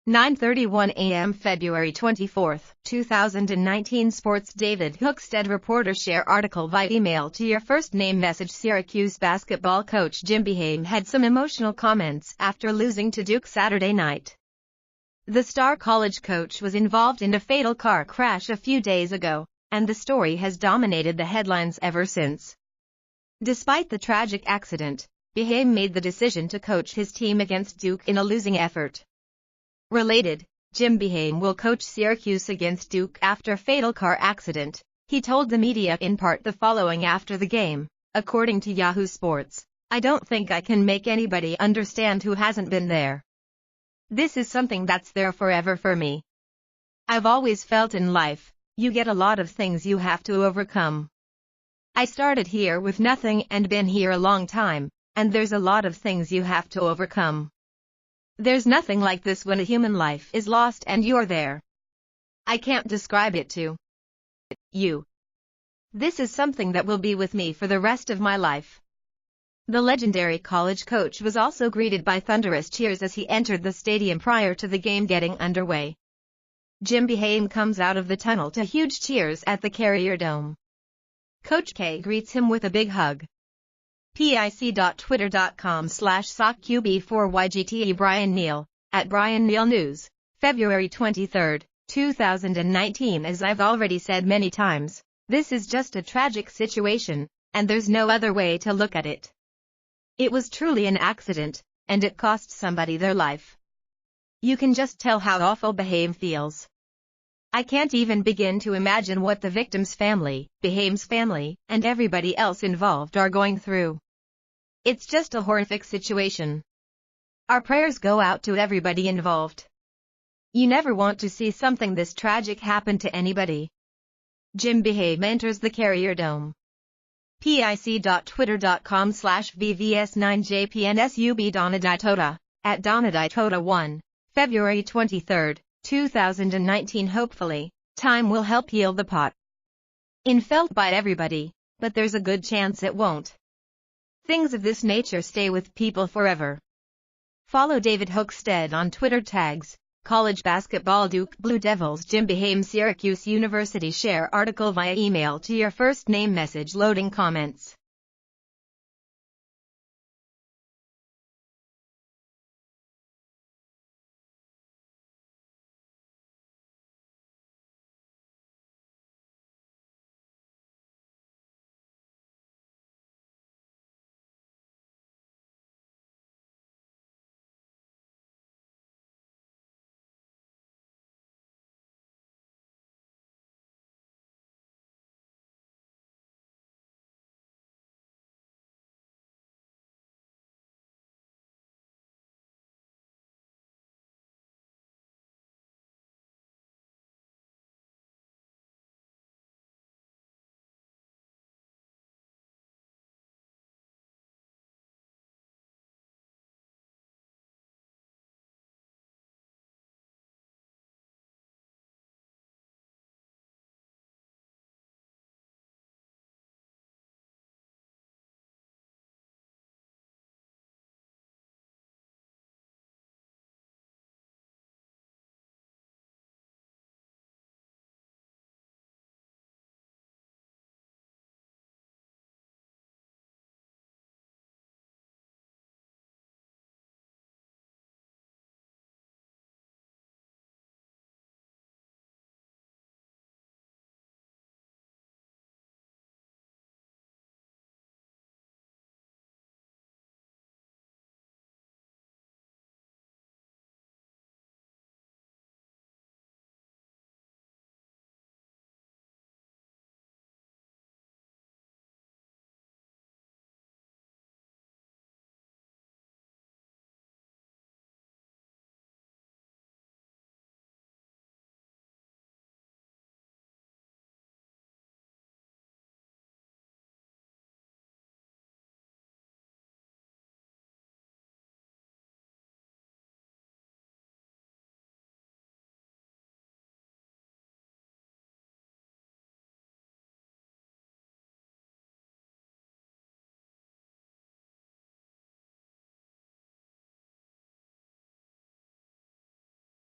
9:31 a.m. February 24, 2019 Sports David Hookstead reporter share article via email to your first name message. Syracuse basketball coach Jim Boeheim had some emotional comments after losing to Duke Saturday night. The star college coach was involved in a fatal car crash a few days ago, and the story has dominated the headlines ever since. Despite the tragic accident, Boeheim made the decision to coach his team against Duke in a losing effort. Related, Jim Boeheim will coach Syracuse against Duke after fatal car accident. He told the media in part the following after the game, according to Yahoo Sports. "I don't think I can make anybody understand who hasn't been there. This is something that's there forever for me. I've always felt in life, you get a lot of things you have to overcome. I started here with nothing and been here a long time, and there's a lot of things you have to overcome. There's nothing like this when a human life is lost and you're there. I can't describe it to you. This is something that will be with me for the rest of my life." The legendary college coach was also greeted by thunderous cheers as he entered the stadium prior to the game getting underway. Jim Boeheim comes out of the tunnel to huge cheers at the Carrier Dome. Coach K greets him with a big hug. pic.twitter.com/sockqb4ygte Brian Neal, at Brian Neal News, February 23, 2019. As I've already said many times, this is just a tragic situation, and there's no other way to look at it. It was truly an accident, and it cost somebody their life. You can just tell how awful Boeheim feels. I can't even begin to imagine what the victim's family, Boeheim's family, and everybody else involved are going through. It's just a horrific situation. Our prayers go out to everybody involved. You never want to see something this tragic happen to anybody. Jim Boeheim enters the Carrier Dome. pic.twitter.com/vvs9jpnsub Donaditota, at Donaditota1, February 23, 2019. Hopefully, time will help heal the pot. It felt by everybody, but there's a good chance it won't. Things of this nature stay with people forever. Follow David Hookstead on Twitter. Tags: College Basketball Duke Blue Devils Jim Boeheim Syracuse University. Share article via email to your first name message. Loading comments.